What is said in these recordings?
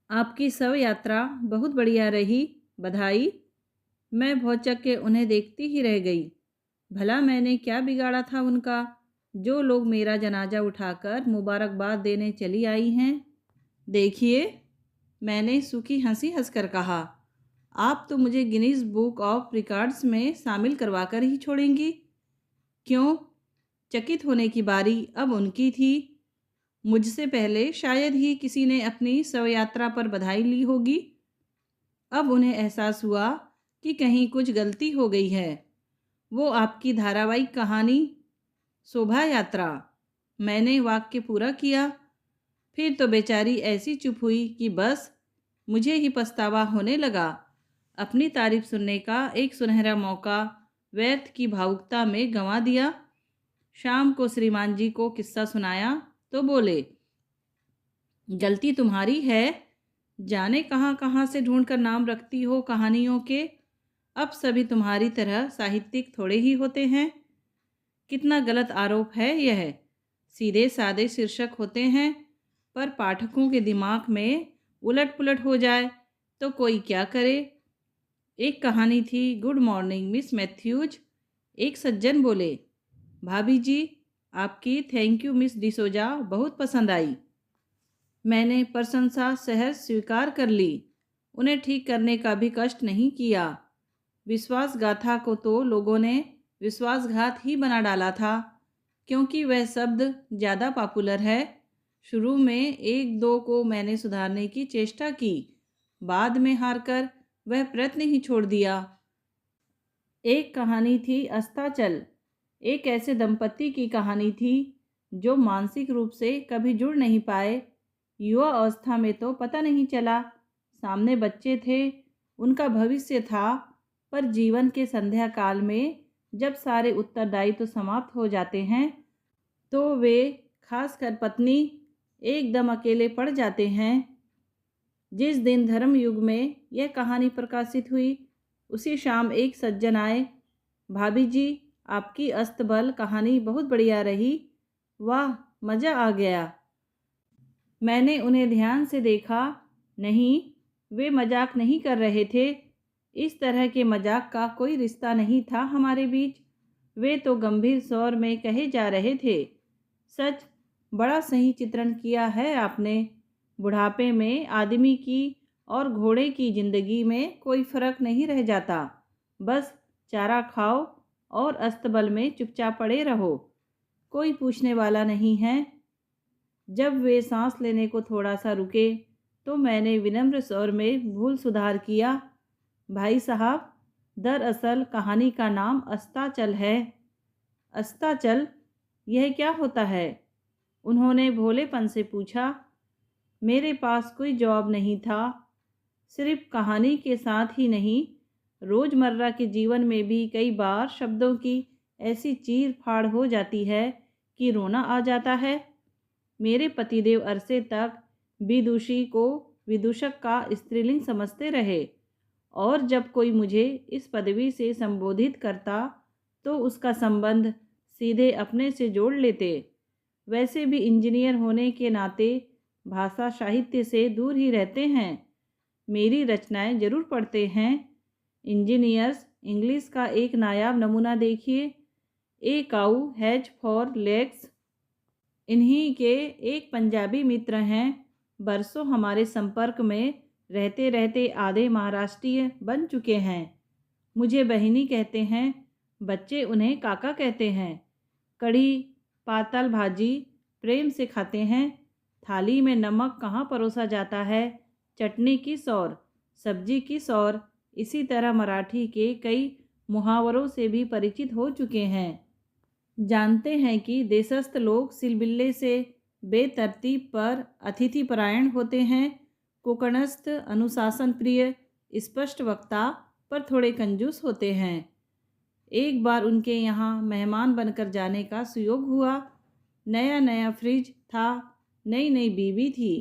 आपकी शव यात्रा बहुत बढ़िया रही। बधाई। मैं भौचक्के के उन्हें देखती ही रह गई। भला मैंने क्या बिगाड़ा था उनका, जो लोग मेरा जनाजा उठाकर मुबारकबाद देने चली आई हैं। देखिए, मैंने सूखी हंसी हंसकर कहा, आप तो मुझे गिनीज बुक ऑफ रिकॉर्ड्स में शामिल करवाकर ही छोड़ेंगी। क्यों? चकित होने की बारी अब उनकी थी। मुझसे पहले शायद ही किसी ने अपनी शव यात्रा पर बधाई ली होगी। अब उन्हें एहसास हुआ कि कहीं कुछ गलती हो गई है। वो आपकी धारावाहिक कहानी शोभा यात्रा, मैंने वाक्य पूरा किया। फिर तो बेचारी ऐसी चुप हुई कि बस मुझे ही पछतावा होने लगा। अपनी तारीफ सुनने का एक सुनहरा मौका व्यर्थ की भावुकता में गंवा दिया। शाम को श्रीमान जी को किस्सा सुनाया तो बोले, गलती तुम्हारी है। जाने कहाँ कहाँ से ढूंढ कर नाम रखती हो कहानियों के। अब सभी तुम्हारी तरह साहित्यिक थोड़े ही होते हैं। कितना गलत आरोप है यह। सीधे सादे शीर्षक होते हैं, पर पाठकों के दिमाग में उलट पुलट हो जाए तो कोई क्या करे। एक कहानी थी, गुड मॉर्निंग मिस मैथ्यूज। एक सज्जन बोले, भाभी जी, आपकी थैंक यू मिस डिसोजा बहुत पसंद आई। मैंने प्रशंसा सहर्ष स्वीकार कर ली। उन्हें ठीक करने का भी कष्ट नहीं किया। विश्वासगाथा को तो लोगों ने विश्वासघात ही बना डाला था, क्योंकि वह शब्द ज़्यादा पॉपुलर है। शुरू में एक दो को मैंने सुधारने की चेष्टा की, बाद में हारकर वह प्रयत्न ही छोड़ दिया। एक कहानी थी अस्ताचल। एक ऐसे दंपति की कहानी थी जो मानसिक रूप से कभी जुड़ नहीं पाए। युवा अवस्था में तो पता नहीं चला, सामने बच्चे थे, उनका भविष्य था, पर जीवन के संध्या काल में जब सारे उत्तरदायित्व तो समाप्त हो जाते हैं तो वे, खासकर पत्नी, एकदम अकेले पड़ जाते हैं। जिस दिन धर्म युग में यह कहानी प्रकाशित हुई, उसी शाम एक सज्जन आए। भाभी जी, आपकी अस्तबल कहानी बहुत बढ़िया रही। वाह, मज़ा आ गया। मैंने उन्हें ध्यान से देखा। नहीं, वे मजाक नहीं कर रहे थे। इस तरह के मजाक का कोई रिश्ता नहीं था हमारे बीच। वे तो गंभीर स्वर में कहे जा रहे थे, सच, बड़ा सही चित्रण किया है आपने। बुढ़ापे में आदमी की और घोड़े की जिंदगी में कोई फर्क नहीं रह जाता। बस चारा खाओ और अस्तबल में चुपचाप पड़े रहो, कोई पूछने वाला नहीं है। जब वे सांस लेने को थोड़ा सा रुके तो मैंने विनम्र स्वर में भूल सुधार किया, भाई साहब, दरअसल कहानी का नाम अस्ताचल है। अस्ताचल, यह क्या होता है? उन्होंने भोलेपन से पूछा। मेरे पास कोई जवाब नहीं था। सिर्फ कहानी के साथ ही नहीं, रोज़मर्रा के जीवन में भी कई बार शब्दों की ऐसी चीर फाड़ हो जाती है कि रोना आ जाता है। मेरे पतिदेव अरसे तक विदुषी को विदूषक का स्त्रीलिंग समझते रहे, और जब कोई मुझे इस पदवी से संबोधित करता तो उसका संबंध सीधे अपने से जोड़ लेते। वैसे भी इंजीनियर होने के नाते भाषा साहित्य से दूर ही रहते हैं। मेरी रचनाएं जरूर पढ़ते हैं। इंजीनियर्स इंग्लिश का एक नायाब नमूना देखिए, ए काऊ हैज फॉर लेग्स। इन्हीं के एक पंजाबी मित्र हैं, बरसों हमारे संपर्क में रहते रहते आधे महाराष्ट्रीय बन चुके हैं। मुझे बहिनी कहते हैं, बच्चे उन्हें काका कहते हैं। कढ़ी पातल भाजी प्रेम से खाते हैं। थाली में नमक कहाँ परोसा जाता है, चटनी किस और, सब्जी किस और। इसी तरह मराठी के कई मुहावरों से भी परिचित हो चुके हैं। जानते हैं कि देशस्थ लोग सिलबिल्ले से बेतरतीब पर अतिथि परायण होते हैं। कोकणस्थ अनुशासन प्रिय, स्पष्ट वक्ता, पर थोड़े कंजूस होते हैं। एक बार उनके यहाँ मेहमान बनकर जाने का सुयोग हुआ। नया नया फ्रिज था, नई नई बीवी थी।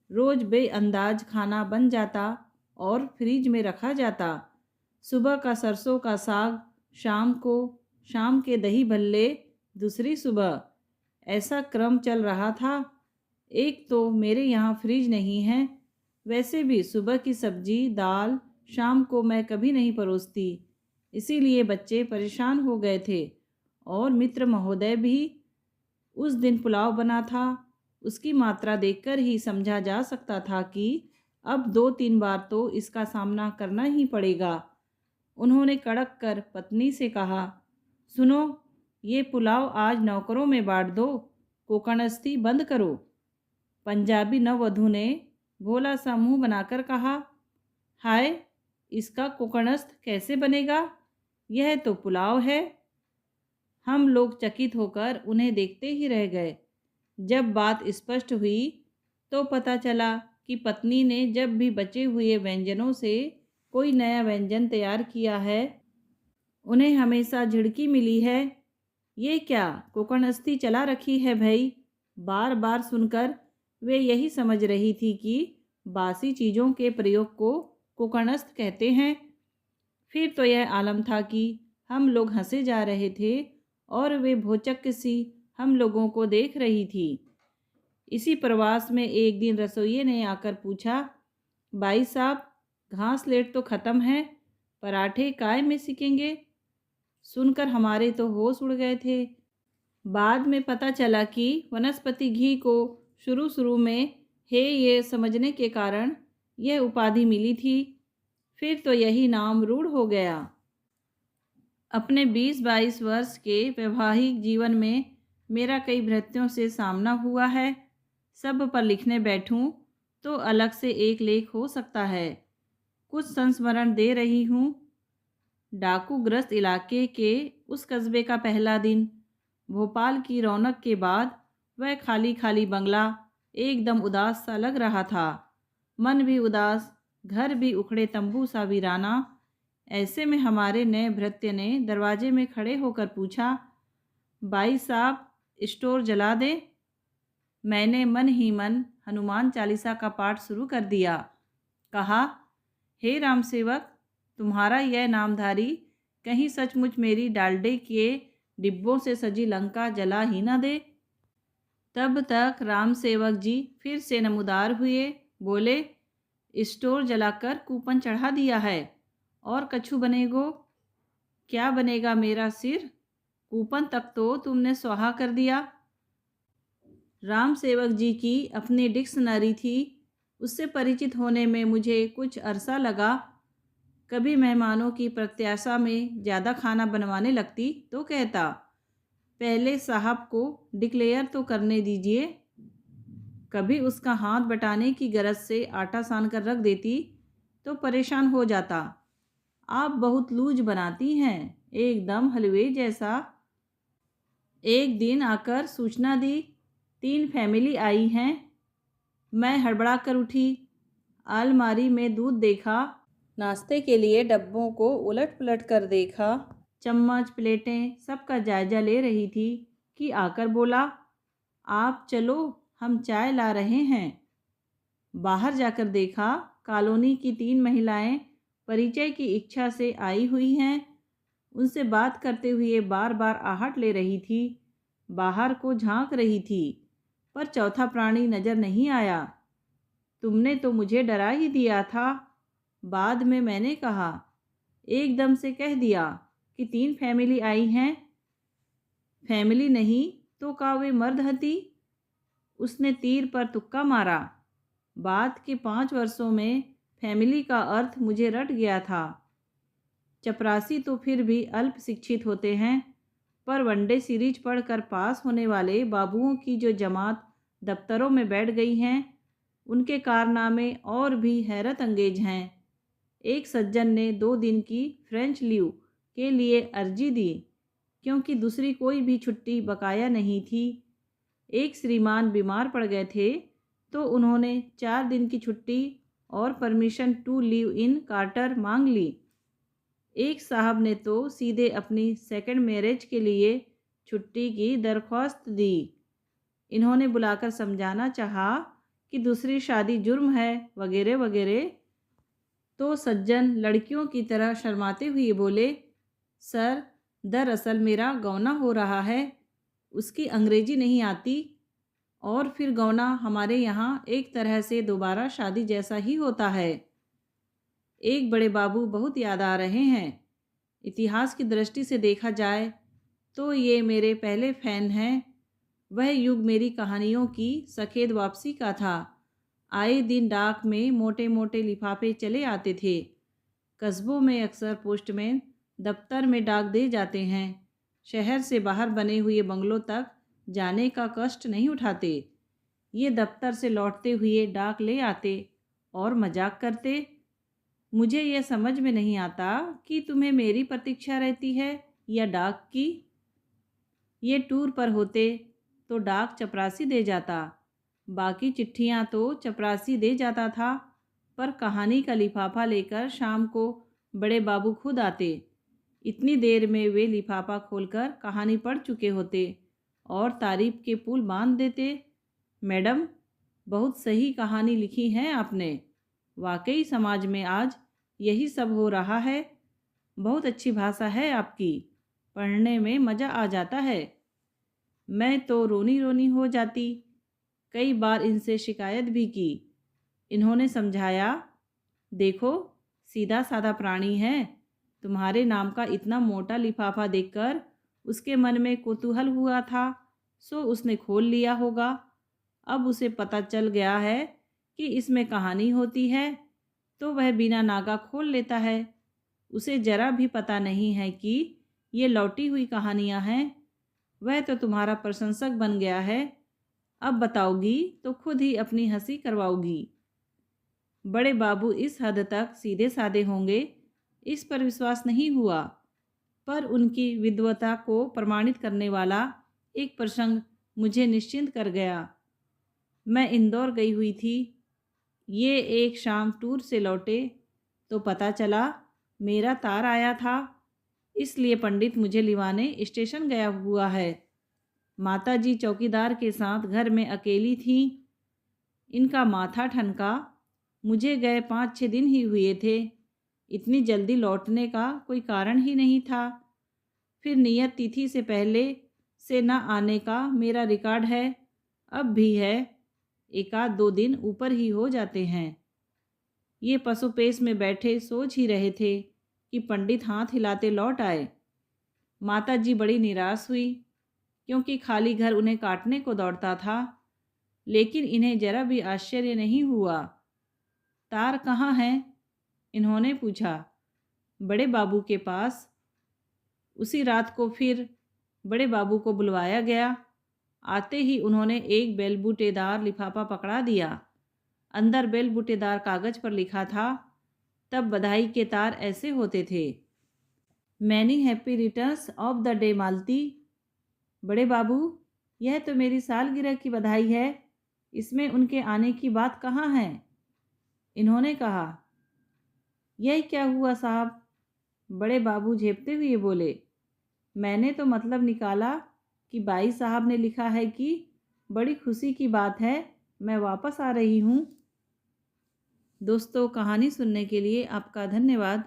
रोज़ बेअंदाज खाना बन जाता और फ्रिज में रखा जाता। सुबह का सरसों का साग शाम को, शाम के दही भल्ले दूसरी सुबह। ऐसा क्रम चल रहा था। एक तो मेरे यहाँ फ्रिज नहीं है, वैसे भी सुबह की सब्जी दाल शाम को मैं कभी नहीं परोसती, इसीलिए बच्चे परेशान हो गए थे। और मित्र महोदय भी। उस दिन पुलाव बना था, उसकी मात्रा देखकर ही समझा जा सकता था कि अब 2-3 बार तो इसका सामना करना ही पड़ेगा। उन्होंने कड़क कर पत्नी से कहा, सुनो, ये पुलाव आज नौकरों में बांट दो, कोकणस्थी बंद करो। पंजाबी नववधू ने भोला सा मुंह बनाकर कहा, हाय, इसका कोकणस्थ कैसे बनेगा? यह तो पुलाव है। हम लोग चकित होकर उन्हें देखते ही रह गए। जब बात स्पष्ट हुई तो पता चला कि पत्नी ने जब भी बचे हुए व्यंजनों से कोई नया व्यंजन तैयार किया है, उन्हें हमेशा झिड़की मिली है। ये क्या कोकणस्थी चला रखी है भई? बार बार सुनकर वे यही समझ रही थी कि बासी चीज़ों के प्रयोग को कोकणस्थ कहते हैं। फिर तो यह आलम था कि हम लोग हंसे जा रहे थे और वे भौचक्क सी हम लोगों को देख रही थी। इसी प्रवास में एक दिन रसोइये ने आकर पूछा, भाई साहब, घास लेट तो ख़त्म है, पराठे काय में सीखेंगे? सुनकर हमारे तो होश उड़ गए थे। बाद में पता चला कि वनस्पति घी को शुरू शुरू में हे ये समझने के कारण यह उपाधि मिली थी। फिर तो यही नाम रूढ़ हो गया। अपने 20-22 वर्ष के वैवाहिक जीवन में मेरा कई भृत्यों से सामना हुआ है। सब पर लिखने बैठूं तो अलग से एक लेख हो सकता है। कुछ संस्मरण दे रही हूँ। डाकूग्रस्त इलाके के उस कस्बे का पहला दिन। भोपाल की रौनक के बाद वह खाली खाली बंगला एकदम उदास सा लग रहा था। मन भी उदास, घर भी उखड़े तंबू सा वीराना। ऐसे में हमारे नए भृत्य ने दरवाजे में खड़े होकर पूछा, भाई साहब, स्टोर जला दें? मैंने मन ही मन हनुमान चालीसा का पाठ शुरू कर दिया। कहा, हे राम सेवक, तुम्हारा यह नामधारी कहीं सचमुच मेरी डालडे के डिब्बों से सजी लंका जला ही न दे। तब तक राम सेवक जी फिर से नमूदार हुए। बोले, स्टोर जलाकर कूपन चढ़ा दिया है और कछु बनेगो? क्या बनेगा मेरा सिर? कूपन तक तो तुमने स्वाहा कर दिया। राम सेवक जी की अपनी डिक्शनरी थी, उससे परिचित होने में मुझे कुछ अरसा लगा। कभी मेहमानों की प्रत्याशा में ज़्यादा खाना बनवाने लगती तो कहता, पहले साहब को डिक्लेयर तो करने दीजिए। कभी उसका हाथ बटाने की गरज से आटा सान कर रख देती तो परेशान हो जाता, आप बहुत लूज बनाती हैं, एकदम हलवे जैसा। एक दिन आकर सूचना दी, 3 फैमिली आई हैं। मैं हड़बड़ा कर उठी। अलमारी में दूध देखा, नाश्ते के लिए डब्बों को उलट पुलट कर देखा, चम्मच प्लेटें सबका जायजा ले रही थी कि आकर बोला, आप चलो, हम चाय ला रहे हैं। बाहर जाकर देखा, कॉलोनी की 3 महिलाएं परिचय की इच्छा से आई हुई हैं। उनसे बात करते हुए बार बार आहट ले रही थी। बाहर को झांक रही थी, पर चौथा प्राणी नजर नहीं आया। तुमने तो मुझे डरा ही दिया था। बाद में मैंने कहा, एकदम से कह दिया कि 3 फैमिली आई हैं। फैमिली नहीं तो का वे मर्द हती? उसने तीर पर तुक्का मारा। बाद के 5 वर्षों में फैमिली का अर्थ मुझे रट गया था। चपरासी तो फिर भी अल्प शिक्षित होते हैं, पर वनडे सीरीज पढ़कर पास होने वाले बाबुओं की जो जमात दफ्तरों में बैठ गई हैं, उनके कारनामे और भी हैरत अंगेज हैं। एक सज्जन ने 2 दिन की फ्रेंच लीव के लिए अर्जी दी, क्योंकि दूसरी कोई भी छुट्टी बकाया नहीं थी। एक श्रीमान बीमार पड़ गए थे तो उन्होंने 4 दिन की छुट्टी और permission to leave in quarter मांग ली। एक साहब ने तो सीधे अपनी सेकंड मैरिज के लिए छुट्टी की दरख्वास्त दी। इन्होंने बुलाकर समझाना चाहा कि दूसरी शादी जुर्म है वगैरह वगैरह, तो सज्जन लड़कियों की तरह शर्माते हुए बोले, सर, दरअसल मेरा गौना हो रहा है, उसकी अंग्रेजी नहीं आती। और फिर गौना हमारे यहाँ एक तरह से दोबारा शादी जैसा ही होता है। एक बड़े बाबू बहुत याद आ रहे हैं। इतिहास की दृष्टि से देखा जाए तो ये मेरे पहले फ़ैन हैं। वह युग मेरी कहानियों की सफ़ेद वापसी का था। आए दिन डाक में मोटे मोटे लिफाफे चले आते थे। कस्बों में अक्सर पोस्टमैन दफ्तर में डाक दे जाते हैं। शहर से बाहर बने हुए बंगलों तक जाने का कष्ट नहीं उठाते। ये दफ्तर से लौटते हुए डाक ले आते और मजाक करते। मुझे यह समझ में नहीं आता कि तुम्हें मेरी प्रतीक्षा रहती है या डाक की। ये टूर पर होते तो डाक चपरासी दे जाता, बाकी चिट्ठियाँ तो चपरासी दे जाता था, पर कहानी का लिफाफा लेकर शाम को बड़े बाबू खुद आते। इतनी देर में वे लिफाफा खोलकर कहानी पढ़ चुके होते और तारीफ के पुल बांध देते। मैडम, बहुत सही कहानी लिखी है आपने। वाकई समाज में आज यही सब हो रहा है। बहुत अच्छी भाषा है आपकी, पढ़ने में मज़ा आ जाता है। मैं तो रोनी रोनी हो जाती। कई बार इनसे शिकायत भी की। इन्होंने समझाया, देखो सीधा साधा प्राणी है। तुम्हारे नाम का इतना मोटा लिफाफा देखकर उसके मन में कौतूहल हुआ था, सो उसने खोल लिया होगा। अब उसे पता चल गया है कि इसमें कहानी होती है तो वह बिना नागा खोल लेता है। उसे जरा भी पता नहीं है कि ये लौटी हुई कहानियाँ हैं। वह तो तुम्हारा प्रशंसक बन गया है। अब बताओगी तो खुद ही अपनी हंसी करवाओगी। बड़े बाबू इस हद तक सीधे साधे होंगे, इस पर विश्वास नहीं हुआ, पर उनकी विद्वता को प्रमाणित करने वाला एक प्रसंग मुझे निश्चिंत कर गया। मैं इंदौर गई हुई थी। ये एक शाम टूर से लौटे तो पता चला मेरा तार आया था, इसलिए पंडित मुझे लिवाने स्टेशन गया हुआ है। माताजी चौकीदार के साथ घर में अकेली थीं। इनका माथा ठनका। मुझे गए 5-6 दिन ही हुए थे। इतनी जल्दी लौटने का कोई कारण ही नहीं था। फिर नियत तिथि से पहले से न आने का मेरा रिकॉर्ड है, अब भी है। 1-2 दिन ऊपर ही हो जाते हैं। ये पशुपेश में बैठे सोच ही रहे थे कि पंडित हाथ हिलाते लौट आए। माताजी बड़ी निराश हुई, क्योंकि खाली घर उन्हें काटने को दौड़ता था। लेकिन इन्हें जरा भी आश्चर्य नहीं हुआ। तार कहाँ है? इन्होंने पूछा। बड़े बाबू के पास। उसी रात को फिर बड़े बाबू को बुलवाया गया। आते ही उन्होंने एक बेलबूटेदार लिफाफा पकड़ा दिया। अंदर बेलबूटेदार कागज पर लिखा था, तब बधाई के तार ऐसे होते थे, many happy returns of the day Malti. बड़े बाबू, यह तो मेरी सालगिरह की बधाई है, इसमें उनके आने की बात कहाँ है? इन्होंने कहा। यह क्या हुआ साहब? बड़े बाबू झेपते हुए बोले। मैंने तो मतलब निकाला कि बाई साहब ने लिखा है कि बड़ी खुशी की बात है, मैं वापस आ रही हूँ। दोस्तों, कहानी सुनने के लिए आपका धन्यवाद।